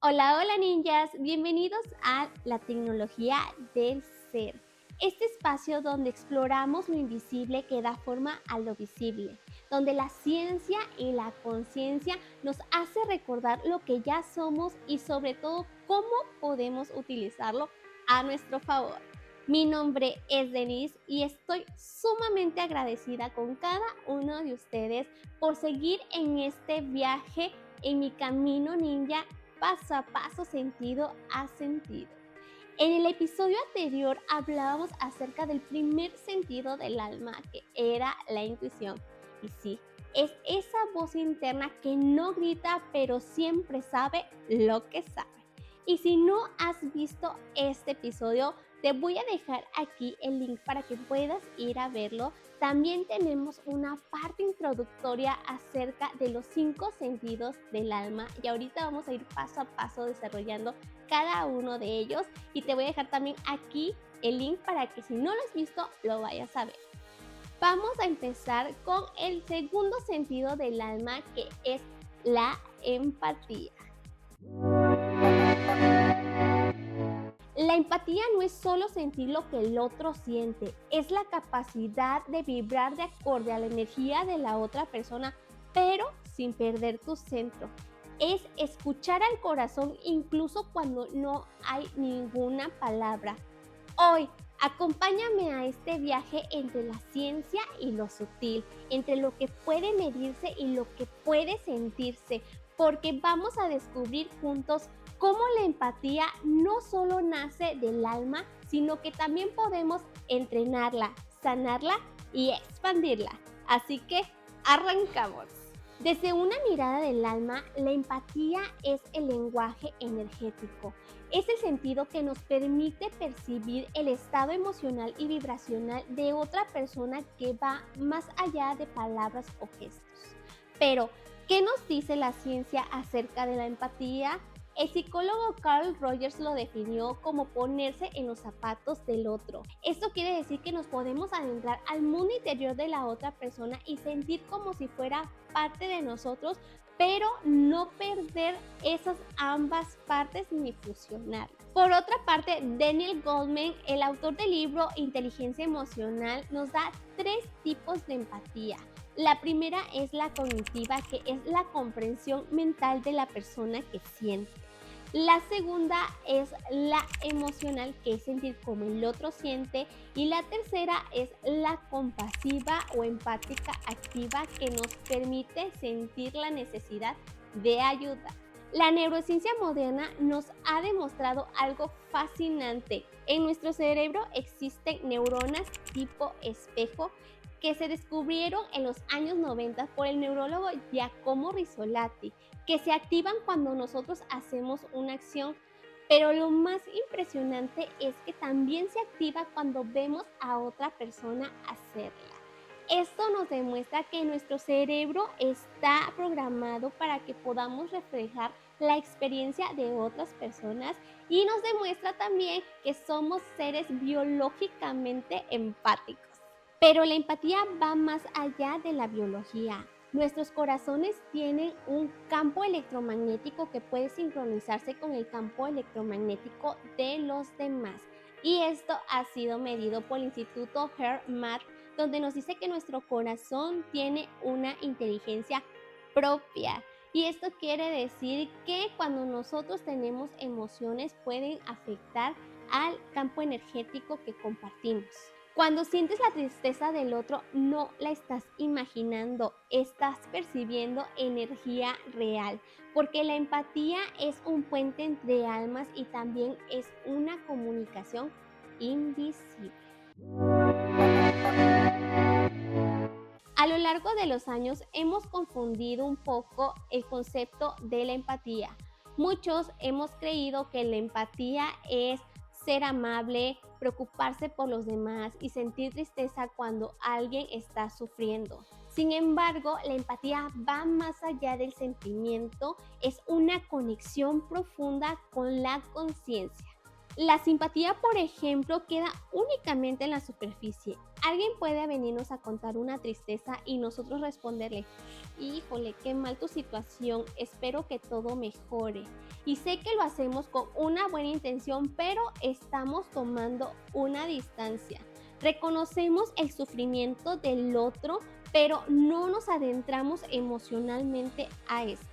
Hola, hola ninjas, bienvenidos a la tecnología del ser. Este espacio donde exploramos lo invisible que da forma a lo visible, donde la ciencia y la conciencia nos hace recordar lo que ya somos y sobre todo cómo podemos utilizarlo a nuestro favor. Mi nombre es Denise y estoy sumamente agradecida con cada uno de ustedes por seguir en este viaje en mi camino ninja paso a paso, sentido a sentido. En el episodio anterior hablábamos acerca del primer sentido del alma, que era la intuición. Y sí, es esa voz interna que no grita, pero siempre sabe lo que sabe. Y si no has visto este episodio, te voy a dejar aquí el link para que puedas ir a verlo. También tenemos una parte introductoria acerca de los 5 sentidos del alma y ahorita vamos a ir paso a paso desarrollando cada uno de ellos y te voy a dejar también aquí el link para que si no lo has visto lo vayas a ver. Vamos a empezar con el segundo sentido del alma, que es la empatía. La empatía no es solo sentir lo que el otro siente, es la capacidad de vibrar de acorde a la energía de la otra persona, pero sin perder tu centro. Es escuchar al corazón incluso cuando no hay ninguna palabra. Hoy, acompáñame a este viaje entre la ciencia y lo sutil, entre lo que puede medirse y lo que puede sentirse, porque vamos a descubrir juntos cómo la empatía no solo nace del alma, sino que también podemos entrenarla, sanarla y expandirla. Así que, arrancamos. Desde una mirada del alma, la empatía es el lenguaje energético. Es el sentido que nos permite percibir el estado emocional y vibracional de otra persona que va más allá de palabras o gestos. Pero, ¿qué nos dice la ciencia acerca de la empatía? El psicólogo Carl Rogers lo definió como ponerse en los zapatos del otro. Esto quiere decir que nos podemos adentrar al mundo interior de la otra persona y sentir como si fuera parte de nosotros, pero no perder esas ambas partes ni fusionar. Por otra parte, Daniel Goleman, el autor del libro Inteligencia Emocional, nos da 3 tipos de empatía. La primera es la cognitiva, que es la comprensión mental de la persona que siente. La segunda es la emocional, que es sentir como el otro siente. Y la tercera es la compasiva o empática activa, que nos permite sentir la necesidad de ayuda. La neurociencia moderna nos ha demostrado algo fascinante. En nuestro cerebro existen neuronas tipo espejo que se descubrieron en los años 90 por el neurólogo Giacomo Rizzolatti, que se activan cuando nosotros hacemos una acción, pero lo más impresionante es que también se activa cuando vemos a otra persona hacerla. Esto nos demuestra que nuestro cerebro está programado para que podamos reflejar la experiencia de otras personas y nos demuestra también que somos seres biológicamente empáticos. Pero la empatía va más allá de la biología. Nuestros corazones tienen un campo electromagnético que puede sincronizarse con el campo electromagnético de los demás. Y esto ha sido medido por el Instituto HeartMath, donde nos dice que nuestro corazón tiene una inteligencia propia. Y esto quiere decir que cuando nosotros tenemos emociones pueden afectar al campo energético que compartimos. Cuando sientes la tristeza del otro, no la estás imaginando, estás percibiendo energía real, porque la empatía es un puente entre almas y también es una comunicación invisible. A lo largo de los años hemos confundido un poco el concepto de la empatía. Muchos hemos creído que la empatía es ser amable, preocuparse por los demás y sentir tristeza cuando alguien está sufriendo. Sin embargo, la empatía va más allá del sentimiento, es una conexión profunda con la conciencia. La simpatía, por ejemplo, queda únicamente en la superficie. Alguien puede venirnos a contar una tristeza y nosotros responderle, híjole, qué mal tu situación, espero que todo mejore. Y sé que lo hacemos con una buena intención, pero estamos tomando una distancia. Reconocemos el sufrimiento del otro, pero no nos adentramos emocionalmente a este.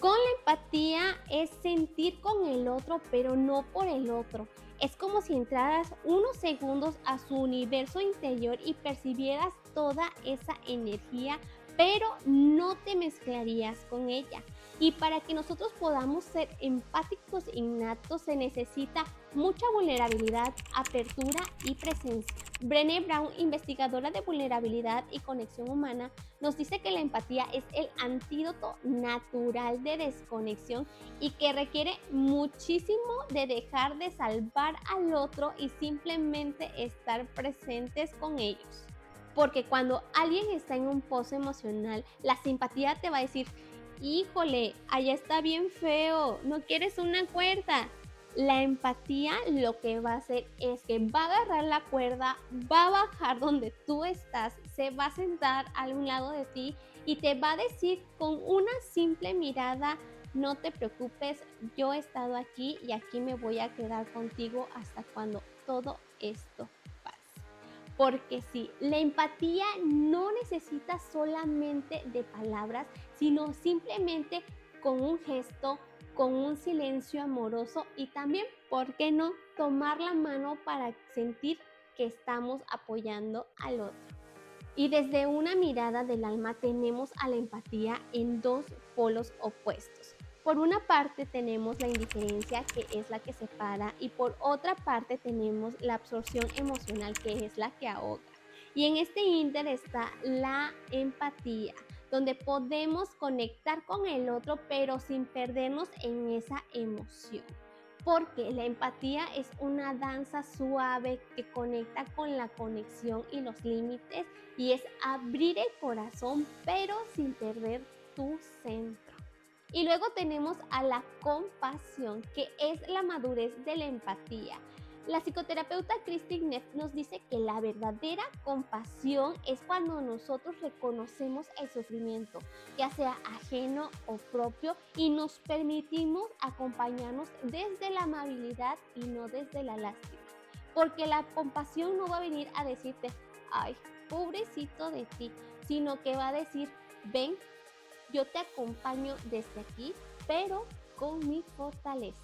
Con la empatía es sentir con el otro, pero no por el otro. Es como si entraras unos segundos a su universo interior y percibieras toda esa energía, pero no te mezclarías con ella. Y para que nosotros podamos ser empáticos innatos se necesita mucha vulnerabilidad, apertura y presencia. Brené Brown, investigadora de vulnerabilidad y conexión humana, nos dice que la empatía es el antídoto natural de desconexión y que requiere muchísimo de dejar de salvar al otro y simplemente estar presentes con ellos. Porque cuando alguien está en un pozo emocional, la simpatía te va a decir, híjole, allá está bien feo, no quieres una cuerda. La empatía lo que va a hacer es que va a agarrar la cuerda, va a bajar donde tú estás, se va a sentar a un lado de ti y te va a decir con una simple mirada, no te preocupes, yo he estado aquí y aquí me voy a quedar contigo hasta cuando todo esto pase. Porque sí, la empatía no necesita solamente de palabras, sino simplemente con un gesto, con un silencio amoroso y también, ¿por qué no?, tomar la mano para sentir que estamos apoyando al otro. Y desde una mirada del alma tenemos a la empatía en dos polos opuestos. Por una parte tenemos la indiferencia, que es la que separa, y por otra parte tenemos la absorción emocional, que es la que ahoga. Y en este ínter está la empatía, donde podemos conectar con el otro, pero sin perdernos en esa emoción. Porque la empatía es una danza suave que conecta con la conexión y los límites y es abrir el corazón pero sin perder tu centro. Y luego tenemos a la compasión, que es la madurez de la empatía. La psicoterapeuta Christine Neff nos dice que la verdadera compasión es cuando nosotros reconocemos el sufrimiento, ya sea ajeno o propio, y nos permitimos acompañarnos desde la amabilidad y no desde la lástima. Porque la compasión no va a venir a decirte, ay, pobrecito de ti, sino que va a decir, ven, yo te acompaño desde aquí, pero con mi fortaleza.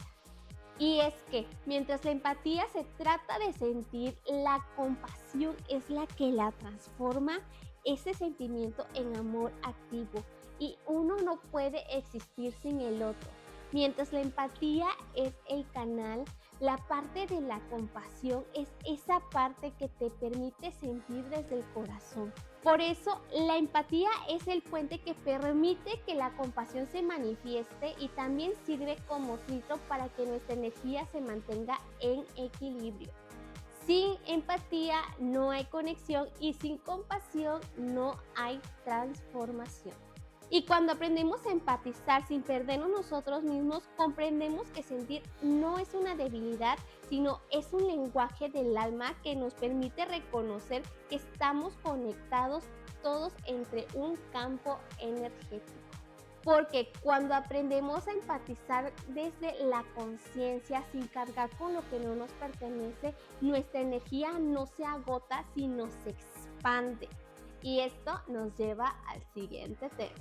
Y es que mientras la empatía se trata de sentir, la compasión es la que la transforma ese sentimiento en amor activo. Y uno no puede existir sin el otro. Mientras la empatía es el canal, la parte de la compasión es esa parte que te permite sentir desde el corazón. Por eso, la empatía es el puente que permite que la compasión se manifieste y también sirve como filtro para que nuestra energía se mantenga en equilibrio. Sin empatía no hay conexión y sin compasión no hay transformación. Y cuando aprendemos a empatizar sin perdernos nosotros mismos, comprendemos que sentir no es una debilidad, sino es un lenguaje del alma que nos permite reconocer que estamos conectados todos entre un campo energético. Porque cuando aprendemos a empatizar desde la conciencia, sin cargar con lo que no nos pertenece, nuestra energía no se agota, sino se expande. Y esto nos lleva al siguiente tema.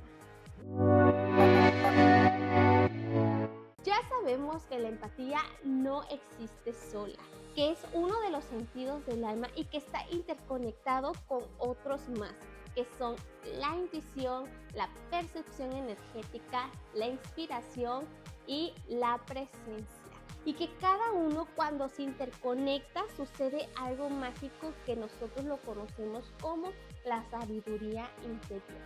Ya sabemos que la empatía no existe sola, que es uno de los sentidos del alma y que está interconectado con otros más, que son la intuición, la percepción energética, la inspiración y la presencia. Y que cada uno, cuando se interconecta, sucede algo mágico que nosotros lo conocemos como la sabiduría interior.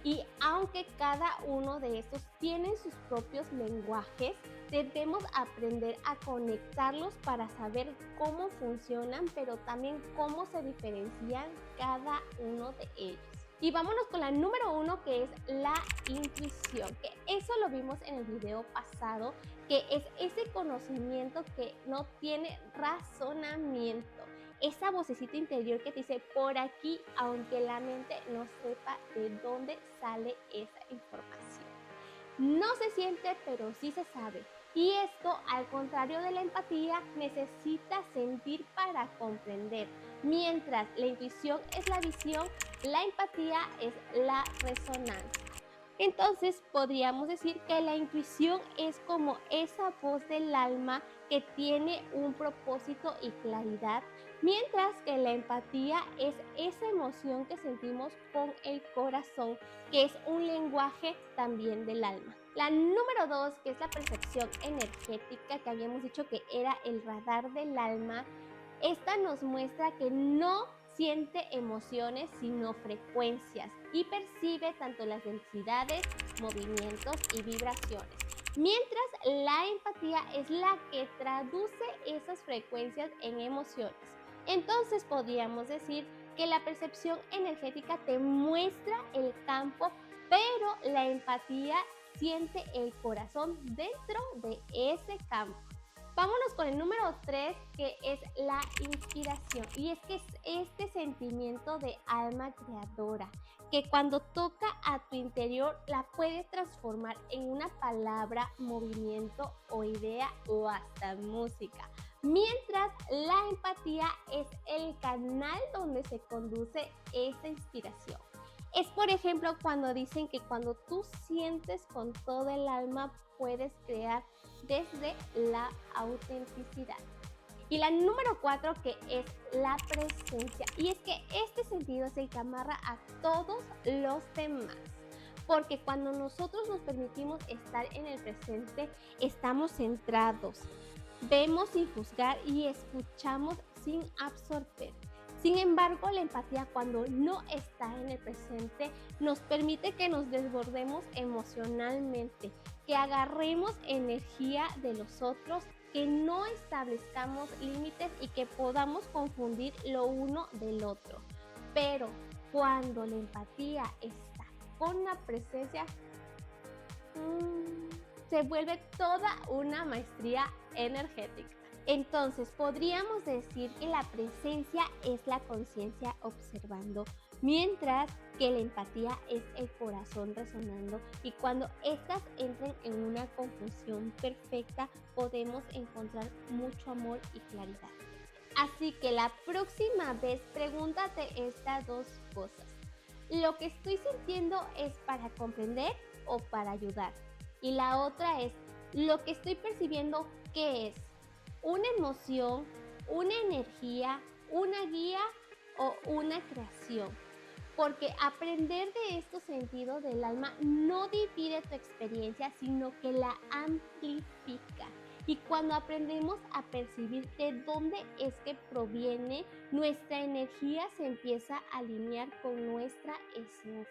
Y aunque cada uno de estos tiene sus propios lenguajes, debemos aprender a conectarlos para saber cómo funcionan, pero también cómo se diferencian cada uno de ellos. Y vámonos con la número 1, que es la intuición, que eso lo vimos en el video pasado, que es ese conocimiento que no tiene razonamiento. esa vocecita interior que te dice por aquí, aunque la mente no sepa de dónde sale esa información. No se siente, pero sí se sabe. Y esto, al contrario de la empatía, necesita sentir para comprender. Mientras la intuición es la visión, la empatía es la resonancia. Entonces podríamos decir que la intuición es como esa voz del alma que tiene un propósito y claridad, mientras que la empatía es esa emoción que sentimos con el corazón, que es un lenguaje también del alma. La número 2, que es la percepción energética, que habíamos dicho que era el radar del alma, esta nos muestra que no siente emociones sino frecuencias y percibe tanto las densidades, movimientos y vibraciones. Mientras la empatía es la que traduce esas frecuencias en emociones. Entonces podríamos decir que la percepción energética te muestra el campo, pero la empatía siente el corazón dentro de ese campo. Vámonos con el número 3, que es la inspiración. Y es que es este sentimiento de alma creadora, que cuando toca a tu interior la puede transformar en una palabra, movimiento o idea o hasta música. Mientras la empatía es el canal donde se conduce esa inspiración. Es, por ejemplo, cuando dicen que cuando tú sientes con todo el alma puedes crear desde la autenticidad. Y la número 4, que es la presencia. Y es que este sentido es el que amarra a todos los demás. Porque cuando nosotros nos permitimos estar en el presente, estamos centrados, vemos sin juzgar y escuchamos sin absorber. Sin embargo, la empatía, cuando no está en el presente, nos permite que nos desbordemos emocionalmente, que agarremos energía de los otros, que no establezcamos límites y que podamos confundir lo uno del otro. Pero cuando la empatía está con la presencia, se vuelve toda una maestría energética. Entonces, podríamos decir que la presencia es la conciencia observando, mientras que la empatía es el corazón resonando, y cuando estas entran en una confusión perfecta, podemos encontrar mucho amor y claridad. Así que la próxima vez pregúntate estas dos cosas. ¿Lo que estoy sintiendo es para comprender o para ayudar? Y la otra es, ¿lo que estoy percibiendo qué es? ¿Una emoción, una energía, una guía o una creación? Porque aprender de estos sentidos del alma no divide tu experiencia, sino que la amplifica. Y cuando aprendemos a percibir de dónde es que proviene, nuestra energía se empieza a alinear con nuestra esencia.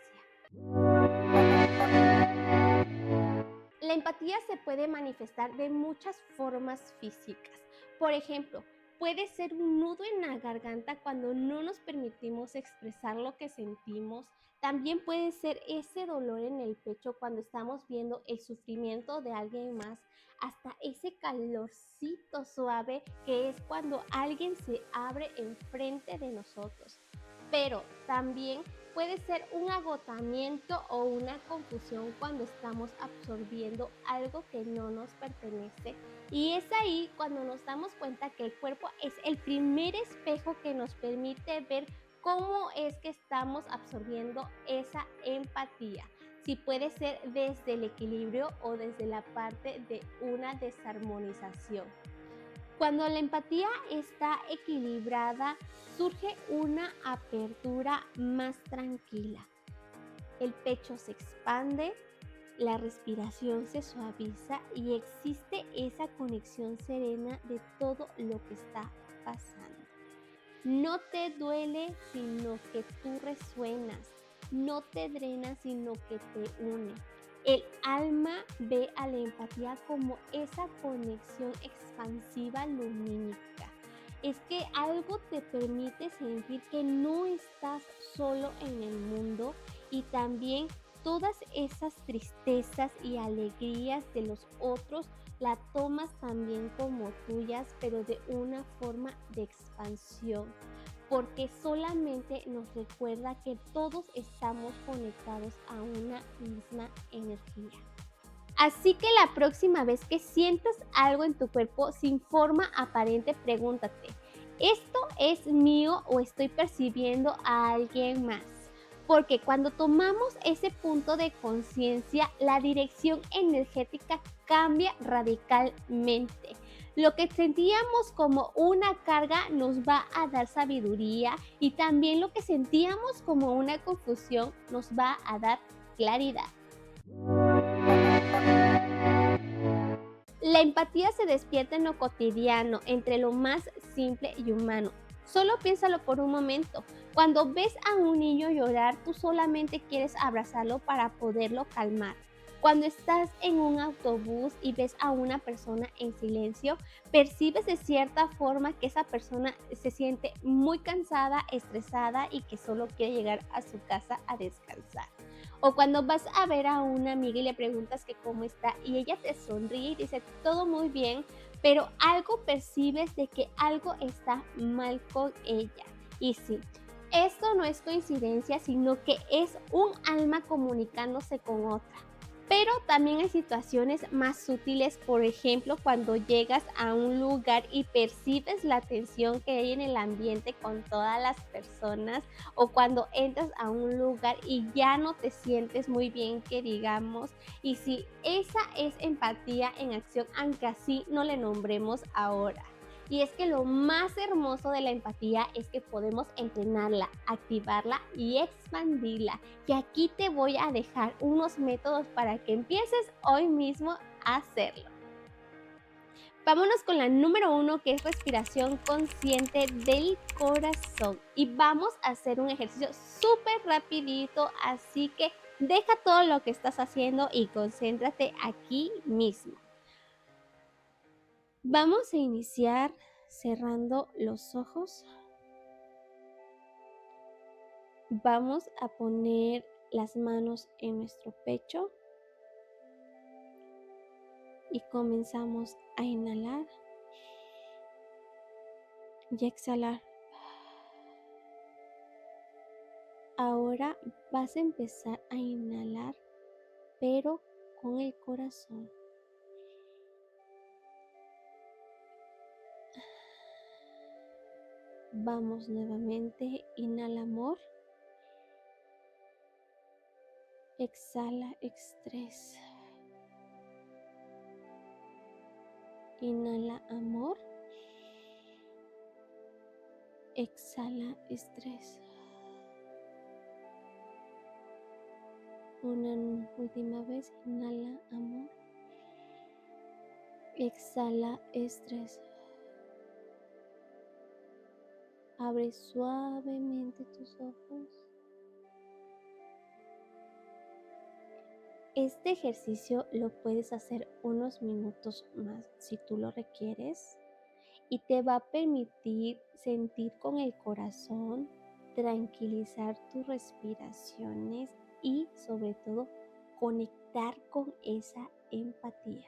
La empatía se puede manifestar de muchas formas físicas. Por ejemplo, puede ser un nudo en la garganta cuando no nos permitimos expresar lo que sentimos. También puede ser ese dolor en el pecho cuando estamos viendo el sufrimiento de alguien más. Hasta ese calorcito suave que es cuando alguien se abre enfrente de nosotros. Pero también puede ser un agotamiento o una confusión cuando estamos absorbiendo algo que no nos pertenece. Y es ahí cuando nos damos cuenta que el cuerpo es el primer espejo que nos permite ver cómo es que estamos absorbiendo esa empatía. Si puede ser desde el equilibrio o desde la parte de una desarmonización. Cuando la empatía está equilibrada, surge una apertura más tranquila. El pecho se expande, la respiración se suaviza y existe esa conexión serena de todo lo que está pasando. No te duele, sino que tú resuenas. No te drena, sino que te une. El alma ve a la empatía como esa conexión expansiva lumínica. Es que algo te permite sentir que no estás solo en el mundo y también todas esas tristezas y alegrías de los otros la tomas también como tuyas, pero de una forma de expansión, porque solamente nos recuerda que todos estamos conectados a una misma energía. Así que la próxima vez que sientas algo en tu cuerpo sin forma aparente, pregúntate, ¿esto es mío o estoy percibiendo a alguien más? Porque cuando tomamos ese punto de conciencia, la dirección energética cambia radicalmente. Lo que sentíamos como una carga nos va a dar sabiduría, y también lo que sentíamos como una confusión nos va a dar claridad. La empatía se despierta en lo cotidiano, entre lo más simple y humano. Solo piénsalo por un momento. Cuando ves a un niño llorar, tú solamente quieres abrazarlo para poderlo calmar. Cuando estás en un autobús y ves a una persona en silencio, percibes de cierta forma que esa persona se siente muy cansada, estresada y que solo quiere llegar a su casa a descansar. O cuando vas a ver a una amiga y le preguntas que cómo está y ella te sonríe y dice todo muy bien, pero algo percibes de que algo está mal con ella. Y sí, esto no es coincidencia, sino que es un alma comunicándose con otra. Pero también hay situaciones más sutiles, por ejemplo, cuando llegas a un lugar y percibes la tensión que hay en el ambiente con todas las personas, o cuando entras a un lugar y ya no te sientes muy bien, que digamos, y si esa es empatía en acción, aunque así no le nombremos ahora. Y es que lo más hermoso de la empatía es que podemos entrenarla, activarla y expandirla. Y aquí te voy a dejar unos métodos para que empieces hoy mismo a hacerlo. Vámonos con la número 1, que es respiración consciente del corazón. Y vamos a hacer un ejercicio súper rapidito, así que deja todo lo que estás haciendo y concéntrate aquí mismo. Vamos a iniciar cerrando los ojos. Vamos a poner las manos en nuestro pecho y comenzamos a inhalar y exhalar. Ahora vas a empezar a inhalar, pero con el corazón. Vamos nuevamente, inhala amor, exhala estrés. Inhala amor, exhala estrés. Una última vez, inhala amor, exhala estrés. Abre suavemente tus ojos. Este ejercicio lo puedes hacer unos minutos más si tú lo requieres, y te va a permitir sentir con el corazón, tranquilizar tus respiraciones y sobre todo conectar con esa empatía.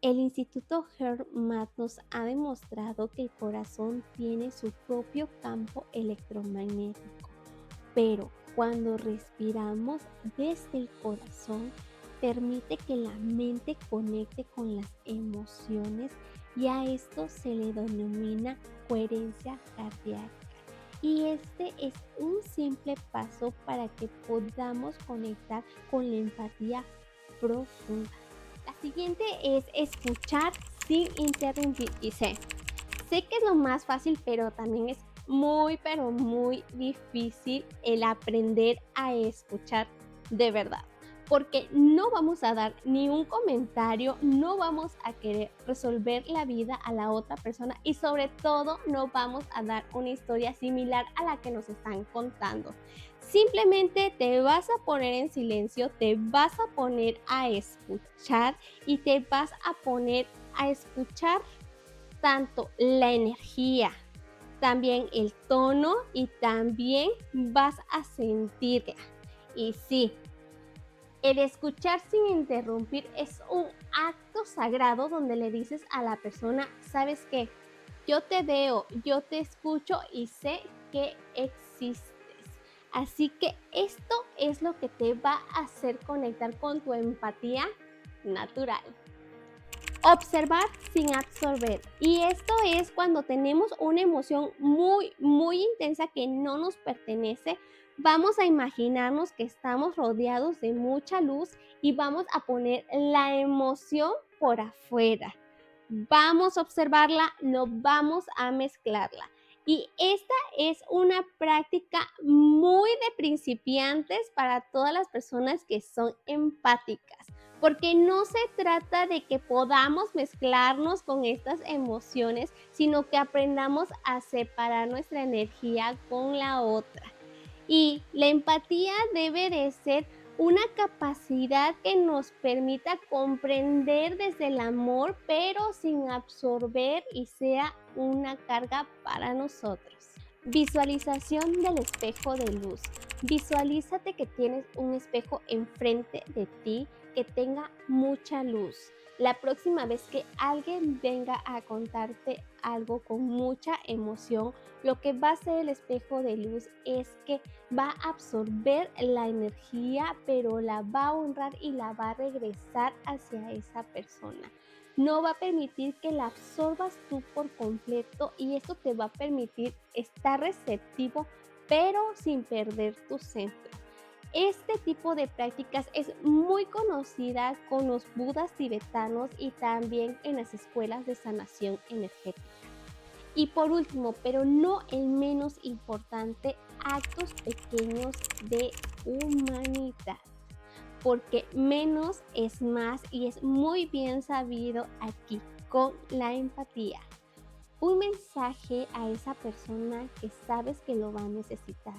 El Instituto HeartMath nos ha demostrado que el corazón tiene su propio campo electromagnético, pero cuando respiramos desde el corazón, permite que la mente conecte con las emociones, y a esto se le denomina coherencia cardíaca. Y este es un simple paso para que podamos conectar con la empatía profunda. La siguiente es escuchar sin interrumpir. Y sé que es lo más fácil, pero también es pero muy difícil el aprender a escuchar de verdad, porque no vamos a dar ni un comentario, no vamos a querer resolver la vida a la otra persona, y sobre todo no vamos a dar una historia similar a la que nos están contando. Simplemente te vas a poner en silencio, te vas a poner a escuchar y te vas a poner a escuchar tanto la energía, también el tono, y también vas a sentirla. Y sí, el escuchar sin interrumpir es un acto sagrado donde le dices a la persona, ¿sabes qué? Yo te veo, yo te escucho y sé que existes. Así que esto es lo que te va a hacer conectar con tu empatía natural. Observar sin absorber. Y esto es cuando tenemos una emoción muy intensa que no nos pertenece. Vamos a imaginarnos que estamos rodeados de mucha luz y vamos a poner la emoción por afuera. Vamos a observarla, no vamos a mezclarla. Y esta es una práctica muy de principiantes para todas las personas que son empáticas, porque no se trata de que podamos mezclarnos con estas emociones, sino que aprendamos a separar nuestra energía con la otra. Y la empatía debe de ser una capacidad que nos permita comprender desde el amor, pero sin absorber y sea una carga para nosotros. Visualización del espejo de luz. Visualízate que tienes un espejo enfrente de ti que tenga mucha luz. La próxima vez que alguien venga a contarte algo con mucha emoción, lo que va a hacer el espejo de luz es que va a absorber la energía, pero la va a honrar y la va a regresar hacia esa persona. No va a permitir que la absorbas tú por completo y esto te va a permitir estar receptivo, pero sin perder tu centro. Este tipo de prácticas es muy conocida con los budas tibetanos y también en las escuelas de sanación energética. Y por último, pero no el menos importante, actos pequeños de humanidad. Porque menos es más y es muy bien sabido aquí con la empatía. Un mensaje a esa persona que sabes que lo va a necesitar.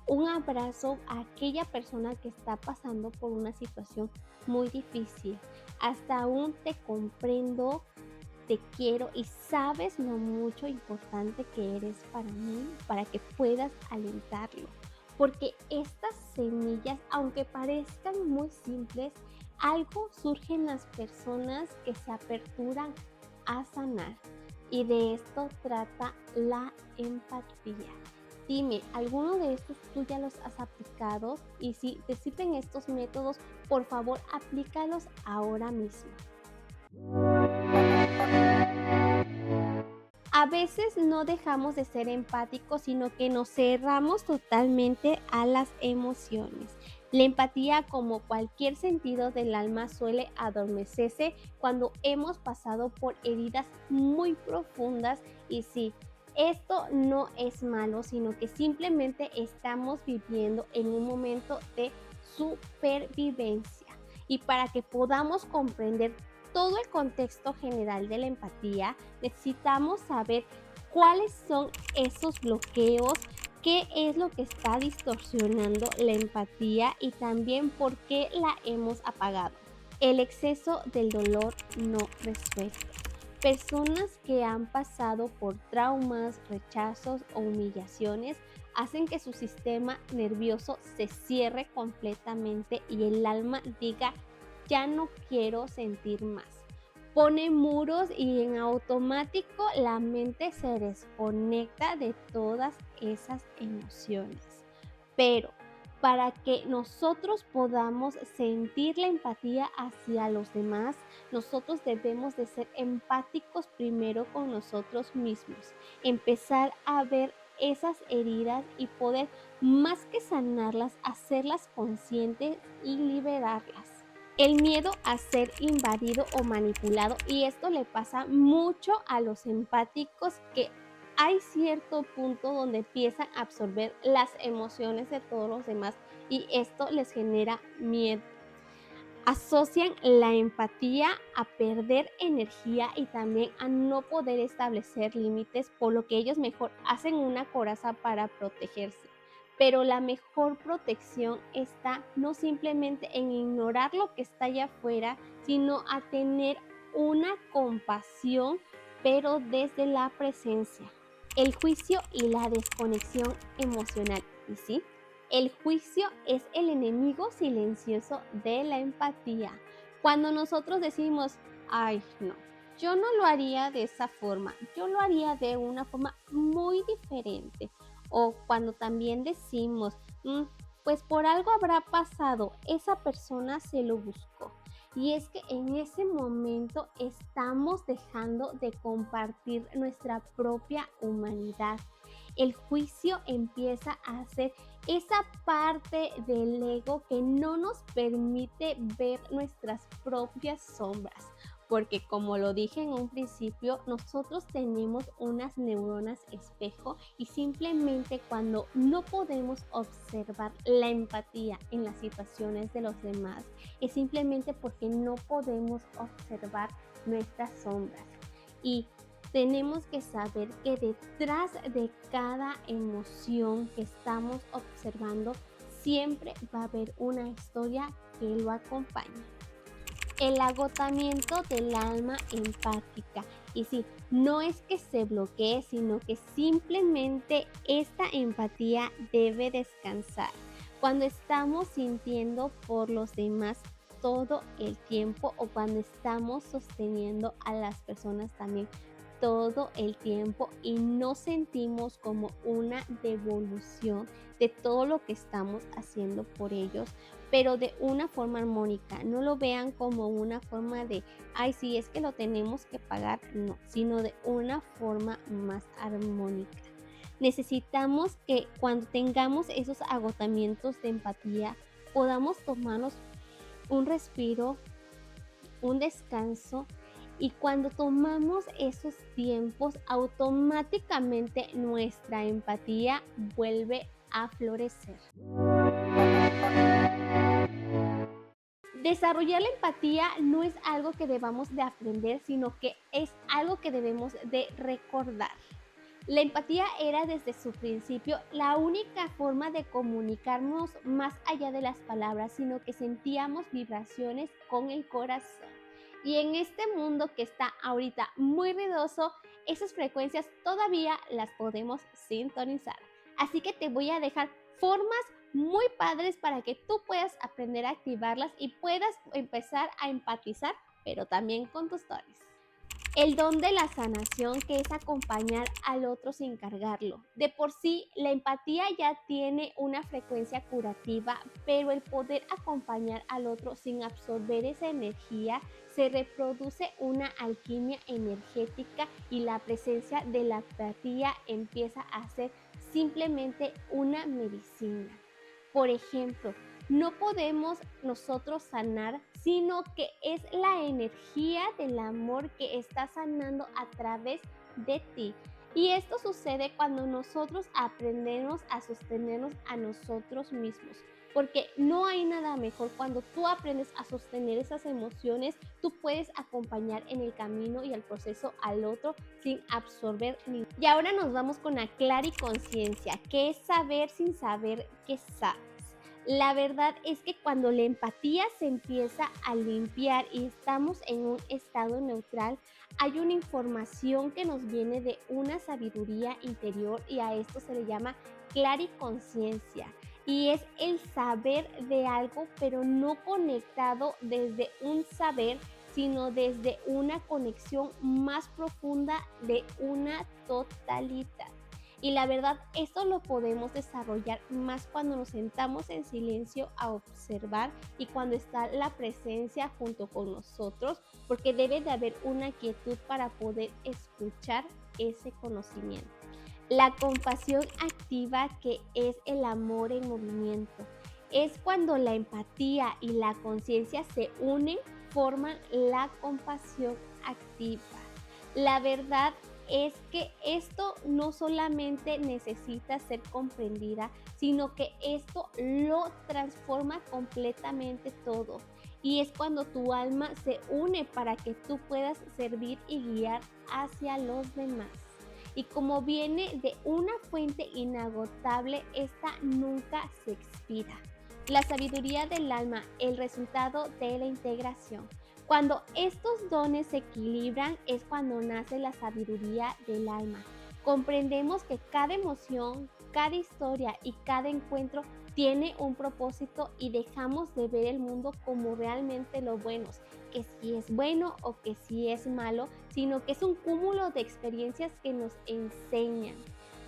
Un abrazo a aquella persona que está pasando por una situación muy difícil. Hasta aún te comprendo, te quiero y sabes lo mucho importante que eres para mí, para que puedas alentarlo. Porque estas semillas, aunque parezcan muy simples, algo surge en las personas que se aperturan a sanar. Y de esto trata la empatía. Dime, ¿alguno de estos tú ya los has aplicado? Y si te sirven estos métodos, por favor, aplícalos ahora mismo. A veces no dejamos de ser empáticos, sino que nos cerramos totalmente a las emociones. La empatía, como cualquier sentido del alma, suele adormecerse cuando hemos pasado por heridas muy profundas y sí, esto no es malo, sino que simplemente estamos viviendo en un momento de supervivencia. Y para que podamos comprender todo el contexto general de la empatía, necesitamos saber cuáles son esos bloqueos, qué es lo que está distorsionando la empatía y también por qué la hemos apagado. El exceso del dolor no resuelto. Personas que han pasado por traumas, rechazos o humillaciones hacen que su sistema nervioso se cierre completamente y el alma diga, ya no quiero sentir más. Pone muros y en automático la mente se desconecta de todas esas emociones. Pero para que nosotros podamos sentir la empatía hacia los demás, nosotros debemos de ser empáticos primero con nosotros mismos, empezar a ver esas heridas y poder, más que sanarlas, hacerlas conscientes y liberarlas. El miedo a ser invadido o manipulado, y esto le pasa mucho a los empáticos, que hay cierto punto donde empiezan a absorber las emociones de todos los demás y esto les genera miedo. Asocian la empatía a perder energía y también a no poder establecer límites, por lo que ellos mejor hacen una coraza para protegerse. Pero la mejor protección está no simplemente en ignorar lo que está allá afuera, sino a tener una compasión, pero desde la presencia. El juicio y la desconexión emocional. Y sí, El juicio es el enemigo silencioso de la empatía. Cuando nosotros decimos, ay, no, yo no lo haría de esa forma, yo lo haría de una forma muy diferente. O cuando también decimos, pues por algo habrá pasado, esa persona se lo buscó. Y es que en ese momento estamos dejando de compartir nuestra propia humanidad. El juicio empieza a ser esa parte del ego que no nos permite ver nuestras propias sombras. Porque como lo dije en un principio, nosotros tenemos unas neuronas espejo y simplemente cuando no podemos observar la empatía en las situaciones de los demás, es simplemente porque no podemos observar nuestras sombras. Y tenemos que saber que detrás de cada emoción que estamos observando siempre va a haber una historia que lo acompañe. El agotamiento del alma empática. Y sí, no es que se bloquee, sino que simplemente esta empatía debe descansar. Cuando estamos sintiendo por los demás todo el tiempo o cuando estamos sosteniendo a las personas también todo el tiempo y no sentimos como una devolución de todo lo que estamos haciendo por ellos, pero de una forma armónica. No lo vean como una forma de, ay, sí, es que lo tenemos que pagar, no, sino de una forma más armónica. Necesitamos que cuando tengamos esos agotamientos de empatía, podamos tomarnos un respiro, un descanso. Y cuando tomamos esos tiempos, automáticamente nuestra empatía vuelve a florecer. Desarrollar la empatía no es algo que debamos de aprender, sino que es algo que debemos de recordar. La empatía era desde su principio la única forma de comunicarnos más allá de las palabras, sino que sentíamos vibraciones con el corazón. Y en este mundo que está ahorita muy ruidoso, esas frecuencias todavía las podemos sintonizar. Así que te voy a dejar formas muy padres para que tú puedas aprender a activarlas y puedas empezar a empatizar, pero también con tus stories. El don de la sanación, que es acompañar al otro sin cargarlo. De por sí, la empatía ya tiene una frecuencia curativa, pero el poder acompañar al otro sin absorber esa energía, se reproduce una alquimia energética y la presencia de la empatía empieza a ser simplemente una medicina. Por ejemplo, no podemos nosotros sanar, sino que es la energía del amor que está sanando a través de ti. Y esto sucede cuando nosotros aprendemos a sostenernos a nosotros mismos. Porque no hay nada mejor cuando tú aprendes a sostener esas emociones, tú puedes acompañar en el camino y el proceso al otro sin absorber ni. Y ahora nos vamos con la clariconciencia, que es saber sin saber que sabes. La verdad es que cuando la empatía se empieza a limpiar y estamos en un estado neutral, hay una información que nos viene de una sabiduría interior y a esto se le llama clariconciencia. Y es el saber de algo, pero no conectado desde un saber, sino desde una conexión más profunda de una totalidad. Y la verdad, esto lo podemos desarrollar más cuando nos sentamos en silencio a observar y cuando está la presencia junto con nosotros, porque debe de haber una quietud para poder escuchar ese conocimiento. La compasión activa, que es el amor en movimiento, es cuando la empatía y la conciencia se unen, forman la compasión activa. La verdad es que esto no solamente necesita ser comprendida, sino que esto lo transforma completamente todo. Y es cuando tu alma se une para que tú puedas servir y guiar hacia los demás. Y como viene de una fuente inagotable, esta nunca se expira. La sabiduría del alma, el resultado de la integración. Cuando estos dones se equilibran es cuando nace la sabiduría del alma. Comprendemos que cada emoción, cada historia y cada encuentro tiene un propósito y dejamos de ver el mundo como realmente lo bueno, que si es bueno o que si es malo, sino que es un cúmulo de experiencias que nos enseñan.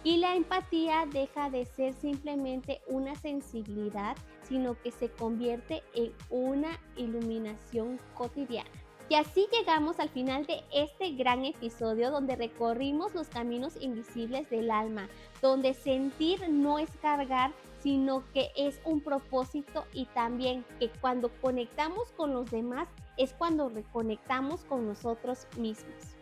Y la empatía deja de ser simplemente una sensibilidad, sino que se convierte en una iluminación cotidiana. Y así llegamos al final de este gran episodio donde recorrimos los caminos invisibles del alma, donde sentir no es cargar, sino que es un propósito, y también que cuando conectamos con los demás es cuando reconectamos con nosotros mismos.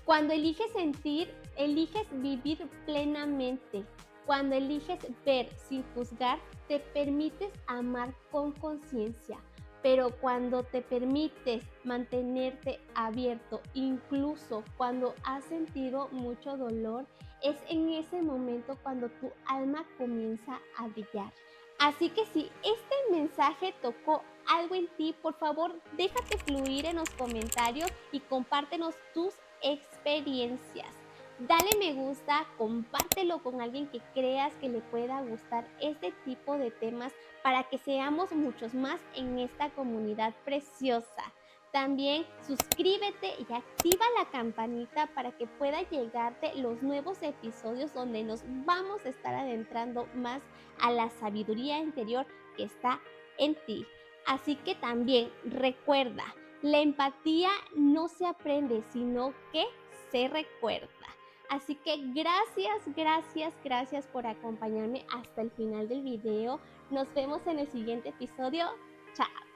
Cuando eliges sentir, eliges vivir plenamente. Cuando eliges ver sin juzgar, te permites amar con conciencia. Pero cuando te permites mantenerte abierto, incluso cuando has sentido mucho dolor, es en ese momento cuando tu alma comienza a brillar. Así que si este mensaje tocó algo en ti, por favor, déjate fluir en los comentarios y compártenos tus experiencias. Dale me gusta, compártelo con alguien que creas que le pueda gustar este tipo de temas para que seamos muchos más en esta comunidad preciosa. También suscríbete y activa la campanita para que pueda llegarte los nuevos episodios donde nos vamos a estar adentrando más a la sabiduría interior que está en ti. Así que también recuerda, la empatía no se aprende, sino que se recuerda. Así que gracias por acompañarme hasta el final del video. Nos vemos en el siguiente episodio. Chao.